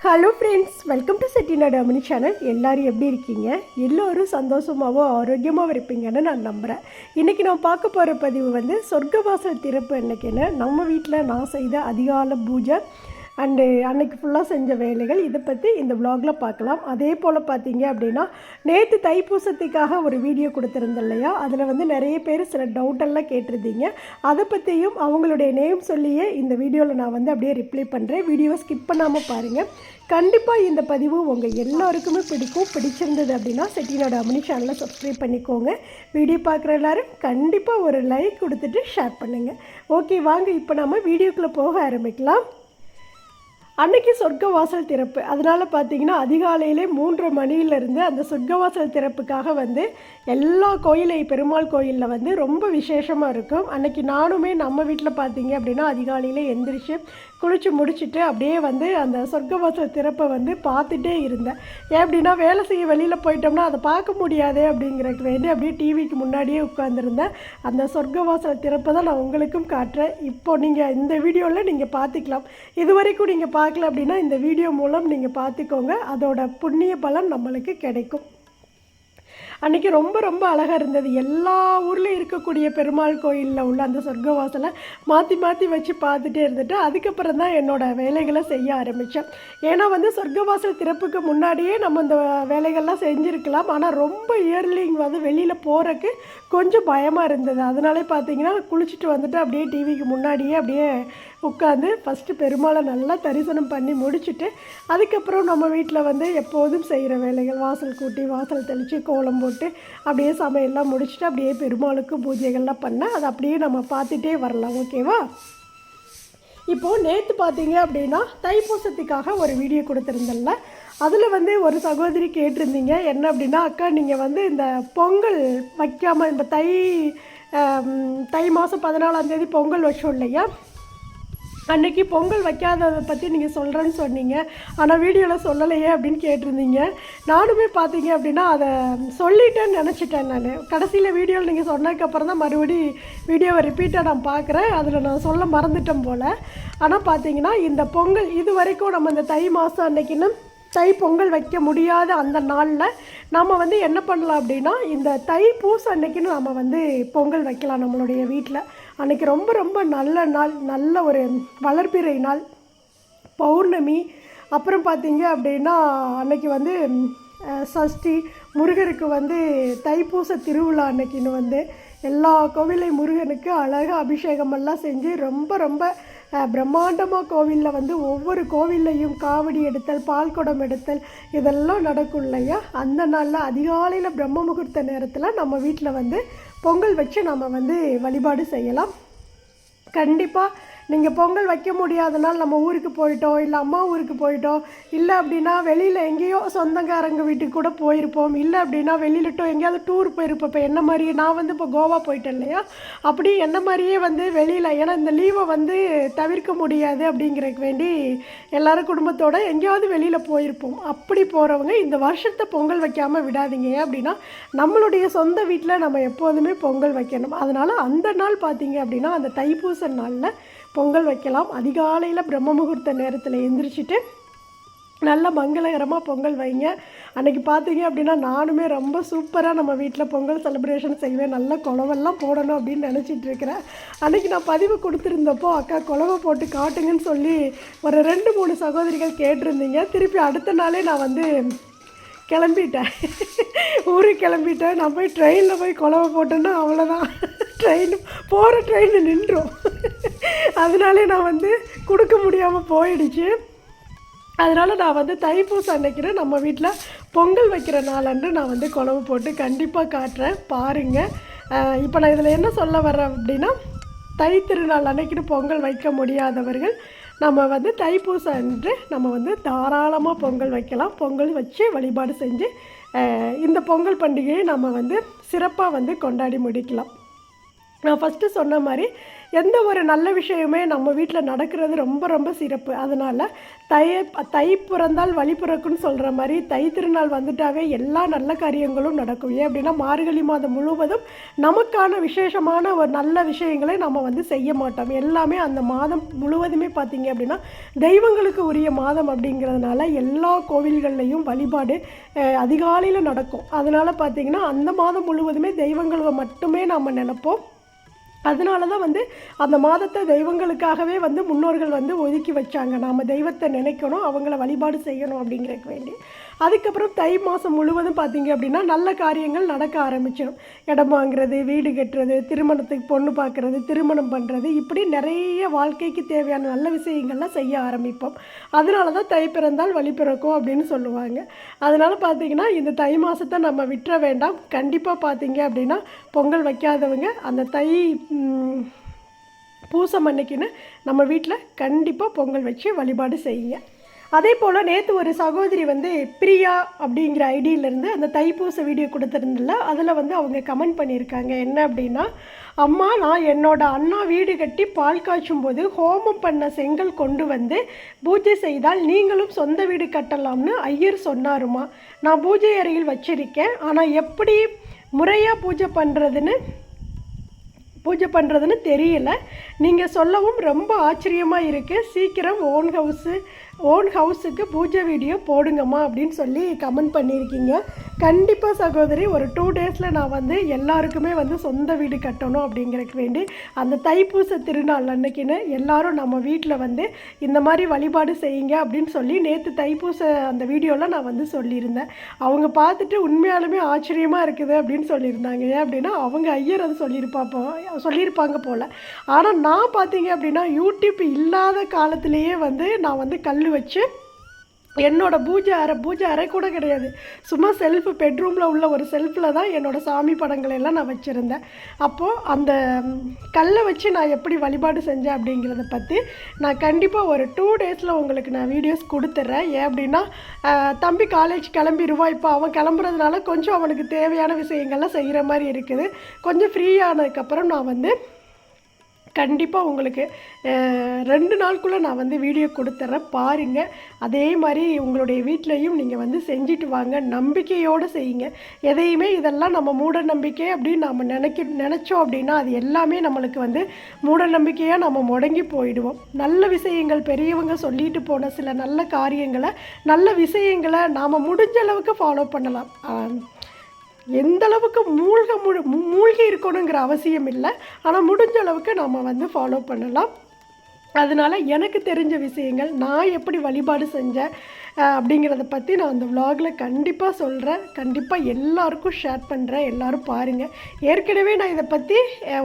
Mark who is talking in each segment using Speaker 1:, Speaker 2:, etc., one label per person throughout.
Speaker 1: Hello friends, welcome to Chettinad Amini channel. எல்லோரும் எப்படி இருக்கீங்க? எல்லோரும் சந்தோஷமாகவும் ஆரோக்கியமாகவும் இருப்பீங்கன்னு நான் நம்புகிறேன். இன்றைக்கி நான் பார்க்க போகிற பதிவு வந்து சொர்க்கவாசல் திறப்பு அன்னைக்குன்னு நம்ம வீட்டில் நான் செய்த அதிகாலை பூஜை அண்டு அன்றைக்கி ஃபுல்லாக செஞ்ச வேலைகள் இதை பற்றி இந்த விலாகில் பார்க்கலாம். அதே போல் பார்த்தீங்க அப்படின்னா, நேற்று தைப்பூசத்துக்காக ஒரு வீடியோ கொடுத்துருந்தேன் இல்லையா, அதில் வந்து நிறைய பேர் சில டவுட்டெல்லாம் கேட்டிருந்தீங்க. அதை பற்றியும் அவங்களுடைய நேம் சொல்லியே இந்த வீடியோவில் நான் வந்து அப்படியே ரிப்ளை பண்ணுறேன். வீடியோவை ஸ்கிப் பண்ணாமல் பாருங்கள். கண்டிப்பாக இந்த பதிவு உங்கள் எல்லாருக்குமே பிடிக்கும். பிடிச்சிருந்தது அப்படின்னா செட்டிநாடு அமினி சேனலை சப்ஸ்கிரைப் பண்ணிக்கோங்க. வீடியோ பார்க்குற எல்லோரும் கண்டிப்பாக ஒரு லைக் கொடுத்துட்டு ஷேர் பண்ணுங்கள். ஓகே, வாங்க இப்போ நம்ம வீடியோக்குள்ளே போக ஆரம்பிக்கலாம். அன்றைக்கி சொர்க்கவாசல் திறப்பு, அதனால் பார்த்திங்கன்னா அதிகாலையிலே 3:30 மணியிலேருந்து அந்த சொர்க்கவாசல் திறப்புக்காக வந்து எல்லா பெருமாள் கோயிலில் வந்து ரொம்ப விசேஷமாக இருக்கும். அன்றைக்கி நானுமே நம்ம வீட்டில் பார்த்திங்க அப்படின்னா அதிகாலையிலே எந்திரிச்சு குளித்து முடிச்சுட்டு அப்படியே வந்து அந்த சொர்க்கவாசல் திறப்பை வந்து பார்த்துட்டே இருந்தேன். ஏன் அப்படின்னா வேலை செய்ய வெளியில் போயிட்டோம்னா அதை பார்க்க முடியாதே அப்படிங்கிறதுக்கு வேண்டி அப்படியே டிவிக்கு முன்னாடியே உட்காந்துருந்தேன். அந்த சொர்க்கவாசல் திறப்பை தான் நான் உங்களுக்கும் காட்டுறேன். இப்போது நீங்கள் இந்த வீடியோவில் நீங்கள் பார்த்துக்கலாம். இது வரைக்கும் நீங்கள் பார்க்கல அப்படின்னா இந்த வீடியோ மூலம் நீங்கள் பார்த்துக்கோங்க. அதோட புண்ணிய பலன் நம்மளுக்கு கிடைக்கும். அன்றைக்கி ரொம்ப ரொம்ப அழகாக இருந்தது. எல்லா ஊரில் இருக்கக்கூடிய பெருமாள் கோயிலில் உள்ள அந்த சொர்க்கவாசலை மாற்றி மாற்றி வச்சு பார்த்துட்டே இருந்துட்டு அதுக்கப்புறம் தான் என்னோடய வேலைகளை செய்ய ஆரம்பித்தேன். ஏன்னா வந்து சொர்க்கவாசல் திறப்புக்கு முன்னாடியே நம்ம இந்த வேலைகள்லாம் செஞ்சுருக்கலாம். ஆனால் ரொம்ப இயர்லிங் வந்து வெளியில் போகிறக்கு கொஞ்சம் பயமாக இருந்தது. அதனாலே பார்த்தீங்கன்னா குளிச்சுட்டு வந்துட்டு அப்படியே டிவிக்கு முன்னாடியே அப்படியே உட்காந்து ஃபஸ்ட்டு பெருமாளை நல்லா தரிசனம் பண்ணி முடிச்சுட்டு அதுக்கப்புறம் நம்ம வீட்டில் வந்து எப்போதும் செய்கிற வேலைகள் வாசல் கூட்டி வாசல் தெளித்து கோலம் போட்டு அப்படியே சமையல்லாம் முடிச்சுட்டு அப்படியே பெருமாளுக்கு பூஜைகள்லாம் பண்ண அதை அப்படியே நம்ம பார்த்துட்டே வரலாம். ஓகேவா? இப்போது நேற்று பார்த்தீங்க அப்படின்னா தைப்பூசத்துக்காக ஒரு வீடியோ கொடுத்துருந்தேன்ல, அதில் வந்து ஒரு சகோதரி கேட்டிருந்தீங்க என்ன அப்படின்னா, அக்கா நீங்கள் வந்து இந்த பொங்கல் வைக்காமல் இந்த தை மாதம் 14ஆம் தேதி பொங்கல் வச்சோம் இல்லையா, அன்றைக்கி பொங்கல் வைக்காததை பற்றி நீங்கள் சொல்கிறேன்னு சொன்னீங்க, ஆனால் வீடியோவில் சொல்லலையே அப்படின்னு கேட்டிருந்தீங்க. நானுமே பார்த்தீங்க அப்படின்னா அதை சொல்லிட்டேன்னு நினச்சிட்டேன். நான் கடைசியில் வீடியோவில் நீங்கள் சொன்னதுக்கப்புறம் தான் மறுபடி வீடியோவை ரிப்பீட்டாக நான் பார்க்குறேன். அதில் நான் சொல்ல மறந்துட்டேன் போல். ஆனால் பார்த்தீங்கன்னா இந்த பொங்கல் இது வரைக்கும் நம்ம இந்த தை மாதம் அன்றைக்கின்னு தை பொங்கல் வைக்க முடியாத அந்த நாளில் நம்ம வந்து என்ன பண்ணலாம் அப்படின்னா, இந்த தைப்பூசம் அன்னைக்குன்னு நம்ம வந்து பொங்கல் வைக்கலாம் நம்மளுடைய வீட்டில். அன்றைக்கி ரொம்ப ரொம்ப நல்ல நாள், நல்ல ஒரு வளர்பிறை நாள், பௌர்ணமி. அப்புறம் பார்த்திங்க அப்படின்னா அன்றைக்கி வந்து சஷ்டி, முருகருக்கு வந்து தைப்பூச திருவிழா அன்னைக்குன்னு வந்து எல்லா கோவிலையும் முருகனுக்கு அழகாக அபிஷேகமெல்லாம் செஞ்சு ரொம்ப ரொம்ப பிரம்மாண்டமாக கோவிலில் வந்து ஒவ்வொரு கோவில்லையும் காவடி எடுத்தல், பால் குடம் எடுத்தல் இதெல்லாம் நடக்கும் இல்லையா. அந்த நாளில் அதிகாலையில் பிரம்ம முகூர்த்த நேரத்தில் நம்ம வீட்டில் வந்து பொங்கல் வச்சு நம்ம வந்து வழிபாடு செய்யலாம். கண்டிப்பாக நீங்கள் பொங்கல் வைக்க முடியாதனால் நம்ம ஊருக்கு போயிட்டோம், இல்லை அம்மா ஊருக்கு போயிட்டோம், இல்லை அப்படின்னா வெளியில் எங்கேயோ சொந்தக்காரங்க வீட்டுக்கு கூட போயிருப்போம், இல்லை அப்படின்னா வெளியிலட்டோ எங்கேயாவது டூர் போயிருப்போம். இப்போ என்ன மாதிரியே நான் வந்து இப்போ கோவா போயிட்டேன் இல்லையா, அப்படி என்ன மாதிரியே வந்து வெளியில், ஏன்னா இந்த லீவை வந்து தவிர்க்க முடியாது அப்படிங்கிறதுக்கு வேண்டி எல்லோரும் குடும்பத்தோடு எங்கேயாவது வெளியில் போயிருப்போம். அப்படி போகிறவங்க இந்த வருஷத்தை பொங்கல் வைக்காமல் விடாதீங்க. அப்படின்னா நம்மளுடைய சொந்த வீட்டில் நம்ம எப்போதுமே பொங்கல் வைக்கணும். அதனால் அந்த நாள் பார்த்தீங்க அப்படின்னா அந்த தைப்பூச நாளில் பொங்கல் வைக்கலாம். அதிகாலையில் பிரம்ம முகூர்த்த நேரத்தில் எந்திரிச்சிட்டு நல்ல மங்களகரமாக பொங்கல் வைங்க. அன்றைக்கி பார்த்தீங்க அப்படின்னா நானுமே ரொம்ப சூப்பராக நம்ம வீட்டில் பொங்கல் செலிப்ரேஷன் செய்வேன். நல்ல குழவெல்லாம் போடணும் அப்படின்னு நினச்சிட்ருக்கிறேன். அன்றைக்கி நான் பதிவு கொடுத்துருந்தப்போ அக்கா குழவை போட்டு காட்டுங்கன்னு சொல்லி ஒரு 2-3 சகோதரிகள் கேட்டிருந்தீங்க. திருப்பி அடுத்த நாளே நான் வந்து கிளம்பிட்டேன், ஊருக்கு கிளம்பிட்டேன். நான் போய் ட்ரெயினில் போய் குழவை போட்டேன்னா அவ்வளோதான், போகிற ட்ரெயின் நின்றும். அதனாலே நான் வந்து கொடுக்க முடியாமல் போயிடுச்சு. அதனால் நான் வந்து தைப்பூசம் அன்னைக்குன்னு நம்ம வீட்டில் பொங்கல் வைக்கிற நாளன்று நான் வந்து குழம்பு போட்டு கண்டிப்பாக காட்டுறேன், பாருங்கள். இப்போ நான் இதில் என்ன சொல்ல வர்றேன் அப்படின்னா, தை திருநாள் அன்னைக்குன்னு பொங்கல் வைக்க முடியாதவர்கள் நம்ம வந்து தைப்பூசம் அன்று நம்ம வந்து தாராளமாக பொங்கல் வைக்கலாம். பொங்கல் வச்சு வழிபாடு செஞ்சு இந்த பொங்கல் பண்டிகையை நம்ம வந்து சிறப்பாக வந்து கொண்டாடி முடிக்கலாம். நான் ஃபஸ்ட்டு சொன்ன மாதிரி எந்த ஒரு நல்ல விஷயமே நம்ம வீட்டில் நடக்கிறது ரொம்ப ரொம்ப சிறப்பு. அதனால் தை பிறந்தால் வழி பிறக்குன்னு சொல்கிற மாதிரி தை திருநாள் வந்துட்டாவே எல்லா நல்ல காரியங்களும் நடக்கும். ஏன் அப்படின்னா மார்கழி மாதம் முழுவதும் நமக்கான விசேஷமான ஒரு நல்ல விஷயங்களை நம்ம வந்து செய்ய மாட்டோம். எல்லாமே அந்த மாதம் முழுவதுமே பார்த்திங்க அப்படின்னா தெய்வங்களுக்கு உரிய மாதம் அப்படிங்கிறதுனால எல்லா கோவில்கள்லையும் வழிபாடு அதிகாலையில் நடக்கும். அதனால் பார்த்திங்கன்னா அந்த மாதம் முழுவதுமே தெய்வங்களை மட்டுமே நாம் நினைப்போம். அதனால தான் வந்து அந்த மாதத்தை தெய்வங்களுக்காகவே வந்து முன்னோர்கள் வந்து ஒதுக்கி வச்சாங்க. நாம் தெய்வத்தை நினைக்கணும், அவங்கள வழிபாடு செய்யணும் அப்படிங்கிறதுக்கு வேண்டி. அதுக்கப்புறம் தை மாதம் முழுவதும் பார்த்திங்க அப்படின்னா நல்ல காரியங்கள் நடக்க ஆரம்பிச்சிடும். இடம் வாங்குறது, வீடு கட்டுறது, திருமணத்துக்கு பொண்ணு பார்க்குறது, திருமணம் பண்ணுறது, இப்படி நிறைய வாழ்க்கைக்கு தேவையான நல்ல விஷயங்கள்லாம் செய்ய ஆரம்பிப்போம். அதனால தான் தை பிறந்தால் வழி பிறக்கும் அப்படின்னு சொல்லுவாங்க. அதனால் பார்த்திங்கன்னா இந்த தை மாதத்தை நம்ம விட்டுற வேண்டாம். கண்டிப்பாக பார்த்திங்க அப்படின்னா பொங்கல் வைக்காதவங்க அந்த தை பூசம் அன்னைக்குன்னு நம்ம வீட்டில் கண்டிப்பாக பொங்கல் வச்சு வழிபாடு செய்யுங்க. அதே போல் நேற்று ஒரு சகோதரி வந்து பிரியா அப்படிங்கிற ஐடியிலேருந்து அந்த தைப்பூச வீடியோ கொடுத்துருந்தில்ல, அதில் வந்து அவங்க கமெண்ட் பண்ணியிருக்காங்க. என்ன அப்படின்னா, அம்மா நான் என்னோட அண்ணா வீடு கட்டி பால் காய்ச்சும் போது ஹோமம் பண்ண செங்கல் கொண்டு வந்து பூஜை செய்தால் நீங்களும் சொந்த வீடு கட்டலாம்னு ஐயர் சொன்னாருமா. நான் பூஜை அறையில் வச்சிருக்கேன், ஆனால் எப்படி முறையாக பூஜை பண்ணுறதுன்னு தெரியல. நீங்கள் சொல்லவும் ரொம்ப ஆச்சரியமாக இருக்குது. சீக்கிரம் ஓன் ஹவுஸுக்கு பூஜை வீடியோ போடுங்கம்மா அப்படின்னு சொல்லி கமெண்ட் பண்ணியிருக்கீங்க. கண்டிப்பாக சகோதரி, ஒரு 2 டேஸில் நான் வந்து எல்லாருக்குமே வந்து சொந்த வீடு கட்டணும் அப்படிங்கிறதுக்கு வேண்டி அந்த தைப்பூச திருநாள் அன்னைக்குன்னு எல்லாரும் நம்ம வீட்டில் வந்து இந்த மாதிரி வழிபாடு செய்யுங்க அப்படின்னு சொல்லி நேற்று தைப்பூச அந்த வீடியோவில் நான் வந்து சொல்லியிருந்தேன். அவங்க பார்த்துட்டு உண்மையாலுமே ஆச்சரியமாக இருக்குது அப்படின்னு சொல்லியிருந்தாங்க. ஏன் அப்படின்னா அவங்க ஐயர் அது சொல்லியிருப்பாங்க போல். ஆனால் நான் பார்த்தீங்க அப்படின்னா யூடியூப் இல்லாத காலத்திலேயே வந்து நான் வந்து கல் வச்சு என்னோடய பூஜை அறை கூட கிடையாது, சும்மா செல்ஃபு பெட்ரூமில் உள்ள ஒரு செல்ஃபில் தான் என்னோடய சாமி படங்களை எல்லாம் நான் வச்சுருந்தேன். அப்போது அந்த கல்லை வச்சு நான் எப்படி வழிபாடு செஞ்சேன் அப்படிங்கிறத பற்றி நான் கண்டிப்பாக ஒரு 2 டேஸில் உங்களுக்கு நான் வீடியோஸ் கொடுத்துட்றேன். ஏன் அப்படின்னா தம்பி காலேஜ் கிளம்பிடுவான். இப்போ அவன் கிளம்புறதுனால கொஞ்சம் அவனுக்கு தேவையான விஷயங்கள்லாம் செய்கிற மாதிரி இருக்குது. கொஞ்சம் ஃப்ரீயானதுக்கப்புறம் நான் வந்து கண்டிப்பாக உங்களுக்கு 2 நாளுக்குள்ளே நான் வந்து வீடியோ கொடுத்துட்றேன், பாருங்கள். அதே மாதிரி உங்களுடைய வீட்லேயும் நீங்கள் வந்து செஞ்சுட்டு வாங்க, நம்பிக்கையோடு செய்யுங்க. எதையுமே இதெல்லாம் நம்ம மூட நம்பிக்கை அப்படின்னு நம்ம நினச்சோம் அப்படின்னா அது எல்லாமே நம்மளுக்கு வந்து மூட நம்பிக்கையாக நம்ம முடங்கி போயிடுவோம். நல்ல விஷயங்கள், பெரியவங்க சொல்லிட்டு போன சில நல்ல காரியங்களை, நல்ல விஷயங்களை நாம் முடிஞ்ச அளவுக்கு ஃபாலோ பண்ணலாம். எந்த அளவுக்கு மூழ்கி இருக்கணுங்கிற அவசியம் இல்லை, ஆனால் முடிஞ்ச அளவுக்கு நம்ம வந்து ஃபாலோ பண்ணலாம். அதனால் எனக்கு தெரிஞ்ச விஷயங்கள், நான் எப்படி வழிபாடு செஞ்சேன் அப்படிங்கிறத பற்றி நான் அந்த விலாகில் கண்டிப்பாக சொல்கிறேன். கண்டிப்பாக எல்லாருக்கும் ஷேர் பண்ணுறேன், எல்லோரும் பாருங்கள். ஏற்கனவே நான் இதை பற்றி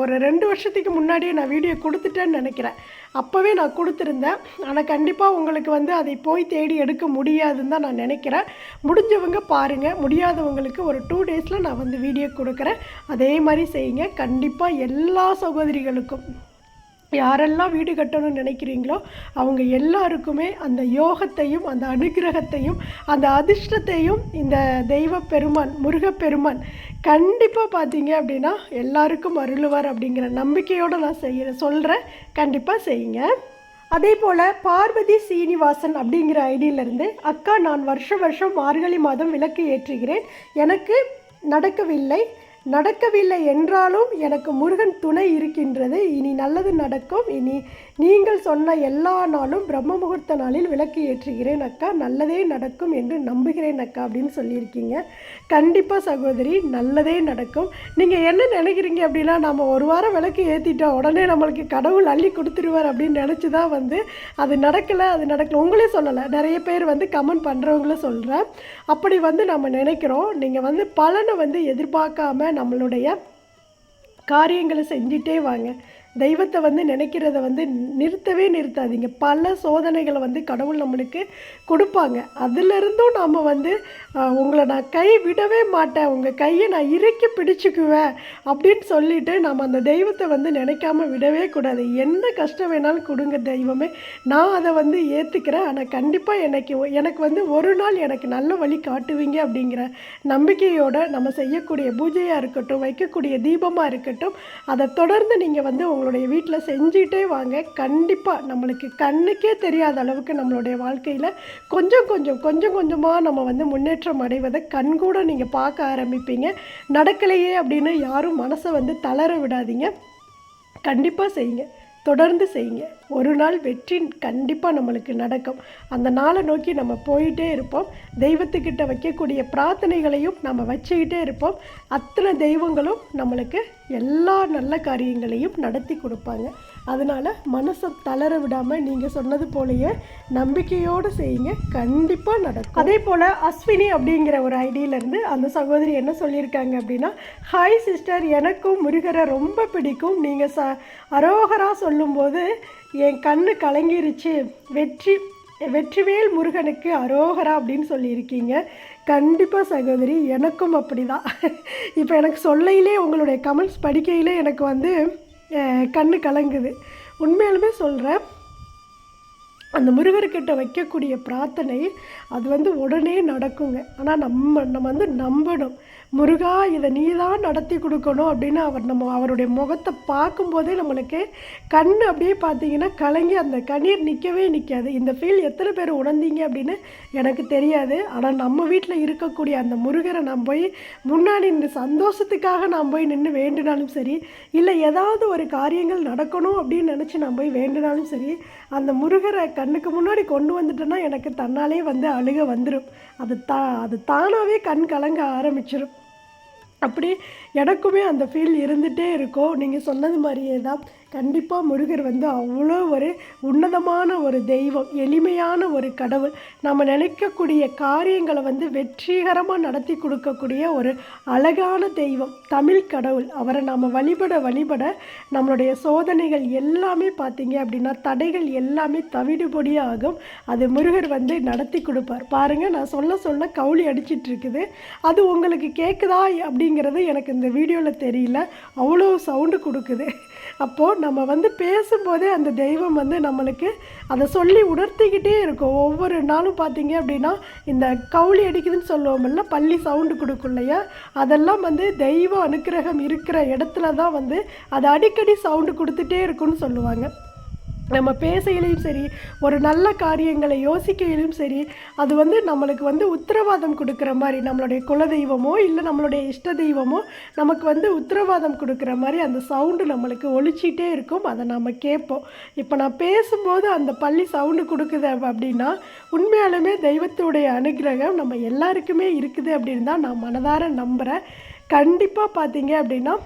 Speaker 1: ஒரு 2 வருஷத்துக்கு முன்னாடியே நான் வீடியோ கொடுத்துட்டேன்னு நினைக்கிறேன். அப்போவே நான் கொடுத்துருந்தேன். ஆனால் கண்டிப்பாக உங்களுக்கு வந்து அதை போய் தேடி எடுக்க முடியாதுன்னு தான் நான் நினைக்கிறேன். முடிஞ்சவங்க பாருங்கள், முடியாதவங்களுக்கு ஒரு 2 டேஸில் நான் வந்து வீடியோ கொடுக்குறேன். அதே மாதிரி செய்யுங்க. கண்டிப்பாக எல்லா சகோதரிகளுக்கும் யாரெல்லாம் வீடு கட்டணும்னு நினைக்கிறீங்களோ அவங்க எல்லாருக்குமே அந்த யோகத்தையும் அந்த அனுகிரகத்தையும் அந்த அதிர்ஷ்டத்தையும் இந்த தெய்வ பெருமான் முருகப்பெருமான் கண்டிப்பாக பார்த்தீங்க அப்படின்னா எல்லாருக்கும் அருளுவார் அப்படிங்கிற நம்பிக்கையோடு நான் சொல்கிறேன். கண்டிப்பாக செய்யுங்க. அதே போல் பார்வதி சீனிவாசன் அப்படிங்கிற ஐடியிலேருந்து, அக்கா நான் வருஷம் மார்கழி மாதம் விளக்கு ஏற்றுகிறேன், எனக்கு நடக்கவில்லை என்றாலும் எனக்கு முருகன் துணை இருக்கின்றது. இனி நல்லது நடக்கும். இனி நீங்கள் சொன்ன எல்லா நாளும் பிரம்ம முகூர்த்த நாளில் விளக்கு ஏற்றுகிறேன் அக்கா, நல்லதே நடக்கும் என்று நம்புகிறேன் அக்கா அப்படின்னு சொல்லியிருக்கீங்க. கண்டிப்பாக சகோதரி, நல்லதே நடக்கும். நீங்கள் என்ன நினைக்கிறீங்க அப்படின்னா, நம்ம ஒரு வாரம் விளக்கு ஏற்றிட்டோம் உடனே நம்மளுக்கு கடவுள் அள்ளி கொடுத்துருவார் அப்படின்னு நினச்சி தான் வந்து அது நடக்கலை. உங்களே சொல்லலை, நிறைய பேர் வந்து கமெண்ட் பண்ணுறவங்களும் சொல்கிறேன். அப்படி வந்து நம்ம நினைக்கிறோம். நீங்கள் வந்து பலனை வந்து எதிர்பார்க்காம நம்மளுடைய காரியங்களை செஞ்சிட்டே வாங்க. தெய்வத்தை வந்து நினைக்கிறத வந்து நிறுத்தாதீங்க. பல சோதனைகளை வந்து கடவுள் நம்மளுக்கு கொடுப்பாங்க. அதிலிருந்தும் நாம் வந்து உங்களை நான் கை விடவே மாட்டேன், உங்கள் கையை நான் இறுக்கி பிடிச்சிக்குவேன் அப்படின்னு சொல்லிவிட்டு நம்ம அந்த தெய்வத்தை வந்து நினைக்காம விடவே கூடாது. என்ன கஷ்டம் வேணாலும் கொடுங்க தெய்வமே, நான் அதை வந்து ஏற்றுக்கிறேன். ஆனால் கண்டிப்பாக எனக்கு வந்து ஒரு நாள் எனக்கு நல்ல வழி காட்டுவீங்க அப்படிங்கிற நம்பிக்கையோடு நம்ம செய்யக்கூடிய பூஜையாக இருக்கட்டும், வைக்கக்கூடிய தீபமாக இருக்கட்டும், அதை தொடர்ந்து நீங்கள் வந்து உங்களுடைய வீட்டில் செஞ்சுட்டே வாங்க. கண்டிப்பாக நம்மளுக்கு கண்ணுக்கே தெரியாத அளவுக்கு நம்மளுடைய வாழ்க்கையில் கொஞ்சம் கொஞ்சமாக நம்ம வந்து முன்னேற்றம் அடைவதை கண்கூட நீங்கள் பார்க்க ஆரம்பிப்பீங்க. நடக்கலையே அப்படின்னு யாரும் மனசை வந்து தளர விடாதீங்க. கண்டிப்பாக செய்யுங்க, தொடர்ந்து செய்யுங்க. ஒரு நாள் வெற்றி கண்டிப்பாக நம்மளுக்கு நடக்கும். அந்த நாளை நோக்கி நம்ம போயிட்டே இருப்போம். தெய்வத்துக்கிட்ட வைக்கக்கூடிய பிரார்த்தனைகளையும் நம்ம வச்சுக்கிட்டே இருப்போம். அத்தனை தெய்வங்களும் நம்மளுக்கு எல்லா நல்ல காரியங்களையும் நடத்தி கொடுப்பாங்க. அதனால் மனசை தளர விடாமல் நீங்கள் சொன்னது போலயே நம்பிக்கையோடு செய்யுங்க, கண்டிப்பாக நடக்கும். அதே போல் அஸ்வினி அப்படிங்கிற ஒரு ஐடியிலேருந்து அந்த சகோதரி என்ன சொல்லியிருக்காங்க அப்படின்னா, ஹாய் சிஸ்டர், எனக்கும் முருகரை ரொம்ப பிடிக்கும். நீங்கள் அரோகரா சொல்லும்போது என் கண்ணு கலங்கிருச்சு. வெற்றிவேல் முருகனுக்கு அரோகரா அப்படின்னு சொல்லியிருக்கீங்க. கண்டிப்பாக சகோதரி, எனக்கும் அப்படி தான். இப்போ எனக்கு சொல்லையிலே உங்களுடைய கமெண்ட்ஸ் படிக்கையிலே எனக்கு வந்து கண்ணு கலங்குது. உண்மையாலுமே சொல்கிறேன், அந்த முருகர்கிட்ட வைக்கக்கூடிய பிரார்த்தனை அது வந்து உடனே நடக்குங்க. ஆனால் நம்ம வந்து நம்பணும். முருகா, இதை நீ தான் நடத்தி கொடுக்கணும் அப்படின்னு அவருடைய முகத்தை பார்க்கும்போதே நம்மளுக்கு கண் அப்படியே பார்த்தீங்கன்னா கலங்கி அந்த கண்ணீர் நிற்கவே நிற்காது. இந்த ஃபீல் எத்தனை பேர் உணர்ந்தீங்க அப்படின்னு எனக்கு தெரியாது. ஆனால் நம்ம வீட்டில் இருக்கக்கூடிய அந்த முருகரை நான் போய் முன்னாடி இந்த சந்தோஷத்துக்காக நான் போய் நின்று வேண்டினாலும் சரி, இல்லை ஏதாவது ஒரு காரியங்கள் நடக்கணும் அப்படின்னு நினச்சி நான் போய் வேண்டினாலும் சரி, அந்த முருகரை கண்ணுக்கு முன்னாடி கொண்டு வந்துட்டேன்னா எனக்கு தன்னாலே வந்து அழுக வந்துடும். அது தானாகவே கண் கலங்க ஆரம்பிச்சிடும். அப்படி எனக்குமே அந்த ஃபீல் இருந்துகிட்டே இருக்கும். நீங்கள் சொன்னது மாதிரியே தான். கண்டிப்பாக முருகர் வந்து அவ்வளோ ஒரு உன்னதமான ஒரு தெய்வம், எளிமையான ஒரு கடவுள். நம்ம நினைக்கக்கூடிய காரியங்களை வந்து வெற்றிகரமாக நடத்தி கொடுக்கக்கூடிய ஒரு அழகான தெய்வம், தமிழ் கடவுள். அவரை நம்ம வழிபட நம்மளுடைய சோதனைகள் எல்லாமே பார்த்தீங்க அப்படின்னா தடைகள் எல்லாமே தவிடுபொடியாகும். அது முருகர் வந்து நடத்தி கொடுப்பார். பாருங்கள், நான் சொல்ல கவுளி அடிச்சிட்டு இருக்குது. அது உங்களுக்கு கேட்குதா அப்படிங்கிறது எனக்கு இந்த வீடியோவில் தெரியல. அவ்வளோ சவுண்டு கொடுக்குது. அப்போது நம்ம வந்து பேசும்போதே அந்த தெய்வம் வந்து நம்மளுக்கு அதை சொல்லி உணர்த்திக்கிட்டே இருக்கும். ஒவ்வொரு நாளும் பார்த்தீங்க அப்படின்னா இந்த கவுளி அடிக்குதுன்னு சொல்லுவோம்ல, பள்ளி சவுண்டு கொடுக்கும் இல்லையா, அதெல்லாம் வந்து தெய்வ அனுக்கிரகம் இருக்கிற இடத்துல தான் வந்து அது அடிக்கடி சவுண்டு கொடுத்துட்டே இருக்குன்னு சொல்லுவாங்க. நம்ம பேசையிலையும் சரி, ஒரு நல்ல காரியங்களை யோசிக்கையிலும் சரி, அது வந்து நம்மளுக்கு வந்து உத்தரவாதம் கொடுக்குற மாதிரி, நம்மளுடைய குலதெய்வமோ இல்லை நம்மளுடைய இஷ்ட தெய்வமோ நமக்கு வந்து உத்தரவாதம் கொடுக்குற மாதிரி அந்த சவுண்டு நம்மளுக்கு ஒலிச்சிட்டே இருக்கும். அதை நம்ம கேட்போம். இப்போ நான் பேசும்போது அந்த பள்ளி சவுண்டு கொடுக்குது அப்படின்னா உண்மையாலுமே தெய்வத்துடைய அனுகிரகம் நம்ம எல்லாருக்குமே இருக்குது அப்படின்னு தான் நான் மனதார நம்புகிறேன். கண்டிப்பாக பார்த்தீங்க அப்படின்னா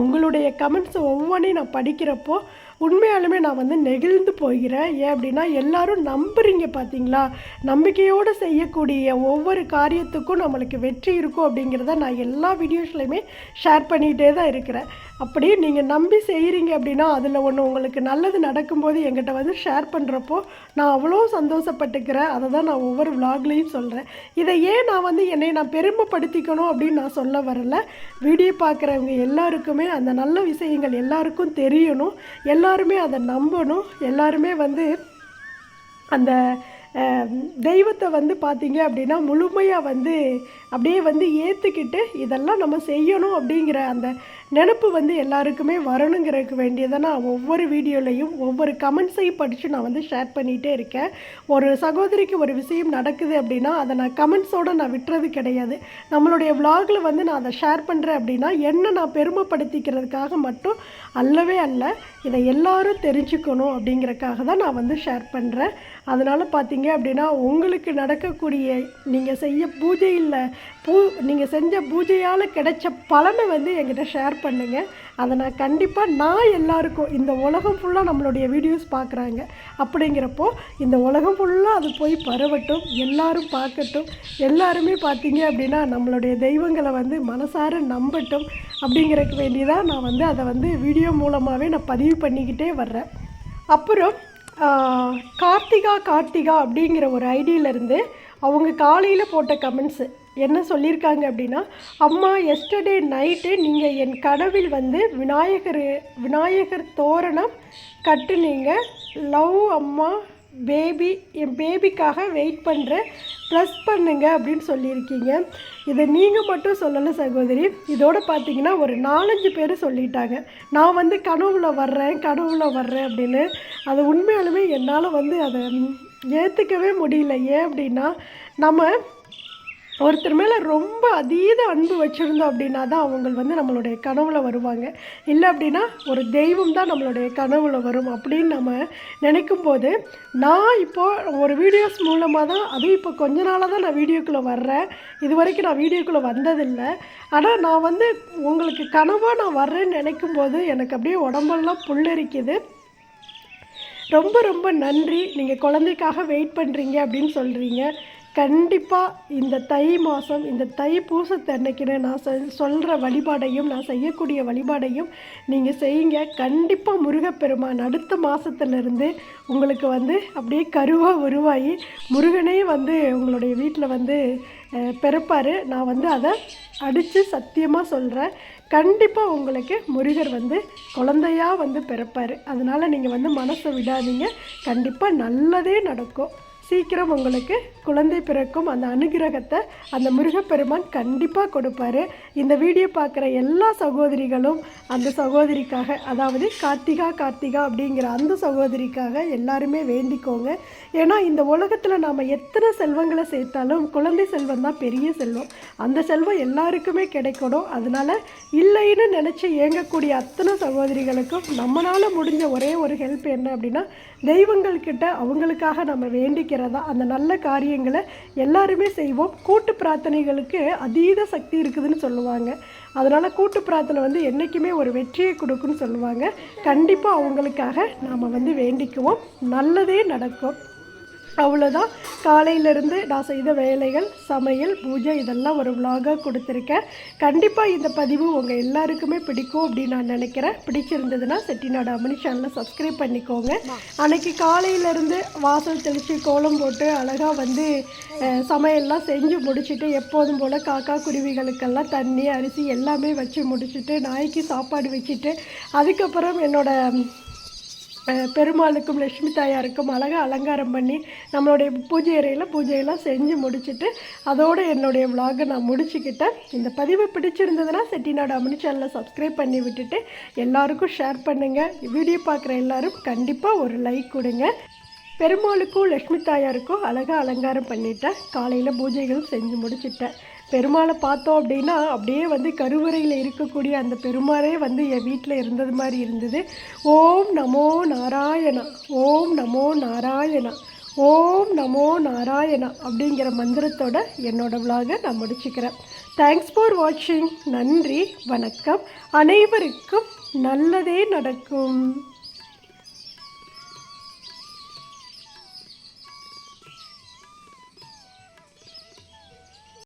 Speaker 1: உங்களுடைய கமெண்ட்ஸ் ஒவ்வொன்றையும் நான் படிக்கிறப்போ உண்மையாலுமே நான் வந்து நெகிழ்ந்து போகிறேன். ஏன் அப்படின்னா எல்லாரும் நம்புறீங்க பார்த்தீங்களா, நம்பிக்கையோடு செய்யக்கூடிய ஒவ்வொரு காரியத்துக்கும் நம்மளுக்கு வெற்றி இருக்கும் அப்படிங்கிறத நான் எல்லா வீடியோஸ்லையுமே ஷேர் பண்ணிகிட்டே தான் இருக்கிறேன். அப்படி நீங்கள் நம்பி செய்கிறீங்க அப்படின்னா அதில் ஒன்று உங்களுக்கு நல்லது நடக்கும்போது என்கிட்ட வந்து ஷேர் பண்ணுறப்போ நான் அவ்வளோ சந்தோஷப்பட்டுக்கிறேன். அதை தான் நான் ஒவ்வொரு விலாக்லேயும் சொல்கிறேன். இதை ஏன் நான் வந்து என்னை நான் பெருமைப்படுத்திக்கணும் அப்படின்னு நான் சொல்ல வரல. வீடியோ பார்க்குறவங்க எல்லாருக்குமே அந்த நல்ல விஷயங்கள் எல்லாருக்கும் தெரியணும், எல்லாருமே அதை நம்பணும், எல்லாருமே வந்து அந்த தெய்வத்தை வந்து பார்த்தீங்க அப்படின்னா முழுமையாக வந்து அப்படியே வந்து ஏற்றுக்கிட்டு இதெல்லாம் நம்ம செய்யணும் அப்படிங்கிற அந்த நினப்பு வந்து எல்லாருக்குமே வரணுங்கிறதுக்கு வேண்டியதை நான் ஒவ்வொரு வீடியோலையும் ஒவ்வொரு கமெண்ட்ஸையும் படித்து நான் வந்து ஷேர் பண்ணிகிட்டே இருக்கேன். ஒரு சகோதரிக்கு ஒரு விஷயம் நடக்குது அப்படின்னா அதை நான் கமெண்ட்ஸோடு நான் விட்டுறது கிடையாது. நம்மளுடைய விலாகில் வந்து நான் அதை ஷேர் பண்ணுறேன் அப்படின்னா என்ன நான் பெருமைப்படுத்திக்கிறதுக்காக மட்டும் அல்லவே அல்ல, இதை எல்லாரும் தெரிஞ்சுக்கணும் அப்படிங்கிறக்காக தான் நான் வந்து ஷேர் பண்ணுறேன். அதனால் பார்த்தீங்க அப்படின்னா உங்களுக்கு நடக்கக்கூடிய நீங்கள் நீங்கள் செஞ்ச பூஜையால் கிடைச்ச பலனை வந்து என்கிட்ட ஷேர் பண்ணுங்கள். அதை நான் கண்டிப்பாக எல்லாருக்கும் இந்த உலகம் ஃபுல்லாக நம்மளுடைய வீடியோஸ் பார்க்குறாங்க அப்படிங்கிறப்போ இந்த உலகம் ஃபுல்லாக அது போய் பரவட்டும், எல்லாரும் பார்க்கட்டும், எல்லாருமே பார்த்தீங்க அப்படின்னா நம்மளுடைய தெய்வங்களை வந்து மனசார நம்பட்டும் அப்படிங்கிறதுக்கு வேண்டியதான் நான் வந்து அதை வந்து வீடியோ மூலமாகவே நான் பதிவு பண்ணிக்கிட்டே வர்றேன். அப்புறம் கார்த்திகா அப்படிங்கிற ஒரு ஐடியிலேருந்து அவங்க காலையில் போட்ட கமெண்ட்ஸு என்ன சொல்லியிருக்காங்க அப்படின்னா, அம்மா எஸ்டர்டே நைட்டு நீங்கள் என் கனவில் வந்து விநாயகர் தோரணம் கட்டுனீங்க. லவ் அம்மா, என் பேபிக்காக வெயிட் பண்ணுறேன், ப்ளஸ் பண்ணுங்க அப்படின்னு சொல்லியிருக்கீங்க. இதை நீங்கள் மட்டும் சொல்லலை சகோதரி, இதோடு பார்த்தீங்கன்னா ஒரு 4-5 பேர் சொல்லிட்டாங்க, நான் வந்து கனவுல வர்றேன் அப்படின்னு. அது உண்மையாலுமே என்னால் வந்து அதை ஏற்றுக்கவே முடியல. ஏன் அப்படின்னா, நம்ம ஒருத்தர் மேலே ரொம்ப அதீத அன்பு வச்சுருந்தோம் அப்படின்னா தான் அவங்க வந்து நம்மளுடைய கனவுல வருவாங்க. இல்லை அப்படின்னா ஒரு தெய்வம் தான் நம்மளுடைய கனவுல வரும் அப்படின்னு நம்ம நினைக்கும் போது, நான் இப்போது ஒரு வீடியோஸ் மூலமாக தான், அதுவும் இப்போ கொஞ்ச நாளாக தான் நான் வீடியோக்குள்ளே வர்றேன். இது வரைக்கும் நான் வீடியோக்குள்ளே வந்ததில்லை. ஆனால் நான் வந்து உங்களுக்கு கனவாக நான் வர்றேன்னு நினைக்கும் போது எனக்கு அப்படியே உடம்பெல்லாம் புல்லரிக்குது. ரொம்ப ரொம்ப நன்றி. நீங்கள் குழந்தைக்காக வெயிட் பண்ணுறீங்க அப்படின்னு சொல்கிறீங்க. கண்டிப்பாக இந்த தை மாதம், இந்த தை பூசத்தன்னைக்குன்னு நான் சொல்கிற வழிபாடையும், நான் செய்யக்கூடிய வழிபாடையும் நீங்கள் செய்யுங்க. கண்டிப்பாக முருகப்பெருமான் அடுத்த மாதத்துலேருந்து உங்களுக்கு வந்து அப்படியே கருவாக உருவாகி முருகனே வந்து உங்களுடைய வீட்டில் வந்து பிறப்பார். நான் வந்து அதை அடித்து சத்தியமாக சொல்கிறேன். கண்டிப்பாக உங்களுக்கு முருகர் வந்து குழந்தையாக வந்து பிறப்பார். அதனால் நீங்கள் வந்து மனசை விடாதீங்க, கண்டிப்பாக நல்லதே நடக்கும். சீக்கிரம் உங்களுக்கு குழந்தை பிறக்கும். அந்த அனுகிரகத்தை அந்த முருகப்பெருமான் கண்டிப்பாக கொடுப்பாரு. இந்த வீடியோ பார்க்குற எல்லா சகோதரிகளும் அந்த சகோதரிக்காக, அதாவது கார்த்திகா அப்படிங்கிற அந்த சகோதரிக்காக எல்லாருமே வேண்டிக்கோங்க. ஏன்னா இந்த உலகத்தில் நாம் எத்தனை செல்வங்களை சேர்த்தாலும் குழந்தை செல்வம் தான் பெரிய செல்வம். அந்த செல்வம் எல்லாருக்குமே கிடைக்கணும். அதனால் இல்லைன்னு நினச்சி இயங்கக்கூடிய அத்தனை சகோதரிகளுக்கும் நம்மளால் முடிஞ்ச ஒரே ஒரு ஹெல்ப் என்ன அப்படின்னா, தெய்வங்கள்கிட்ட அவங்களுக்காக நம்ம வேண்டிக்கிறதா. அந்த நல்ல காரியங்களை எல்லாருமே செய்வோம். கூட்டு பிரார்த்தனைகளுக்கு அதீத சக்தி இருக்குதுன்னு சொல்லுவாங்க. அதனால் கூட்டு பிரார்த்தனை வந்து என்றைக்குமே ஒரு வெற்றியை கொடுக்குன்னு சொல்லுவாங்க. கண்டிப்பாக அவங்களுக்காக நாம் வந்து வேண்டிக்குவோம், நல்லதே நடக்கும். அவ்வளோதான். காலையிலேருந்து நான் செய்த வேலைகள், சமையல், பூஜை இதெல்லாம் ஒரு விலாகாக கொடுத்துருக்கேன். கண்டிப்பாக இந்த பதிவு உங்கள் எல்லாருக்குமே பிடிக்கும் அப்படின்னு நான் நினைக்கிறேன். பிடிச்சிருந்ததுன்னா செட்டிநாடு அம்மணி சேனலை சப்ஸ்கிரைப் பண்ணிக்கோங்க. அன்றைக்கி காலையிலேருந்து வாசல் தெளித்து கோலம் போட்டு அழகாக வந்து சமையல்லாம் செஞ்சு முடிச்சுட்டு, எப்போதும் போல் காக்கா குருவிகளுக்கெல்லாம் தண்ணி, அரிசி எல்லாமே வச்சு முடிச்சுட்டு, நாய்க்கு சாப்பாடு வச்சுட்டு, அதுக்கப்புறம் என்னோடய பெருமாளுக்கும் லட்சுமி தாயாருக்கும் அழகாக அலங்காரம் பண்ணி நம்மளுடைய பூஜை அறையில் பூஜையெல்லாம் செஞ்சு முடிச்சுட்டு அதோடு என்னுடைய விலாகை நான் முடிச்சுக்கிட்டேன். இந்த பதிவு பிடிச்சிருந்ததுன்னா செட்டிநாடு அம்மணி சேனலை சப்ஸ்கிரைப் பண்ணி விட்டுட்டு எல்லாருக்கும் ஷேர் பண்ணுங்கள். வீடியோ பார்க்குற எல்லோரும் கண்டிப்பாக ஒரு லைக் கொடுங்க. பெருமாளுக்கும் லட்சுமி தாயாருக்கும் அழகாக அலங்காரம் பண்ணிட்டேன். காலையில் பூஜைகளும் செஞ்சு முடிச்சுட்டேன். பெருமாளை பார்த்தோம் அப்படின்னா அப்படியே வந்து கருவறையில் இருக்கக்கூடிய அந்த பெருமாளே வந்து என் வீட்டில் இருந்தது மாதிரி இருந்தது. ஓம் நமோ நாராயணா, ஓம் நமோ நாராயணா, ஓம் நமோ நாராயணா அப்படிங்கிற மந்திரத்தோட என்னோடய விலாகை நான் முடிச்சுக்கிறேன். தேங்க்ஸ் ஃபார் வாட்சிங். நன்றி, வணக்கம். அனைவருக்கும் நல்லதே நடக்கும்.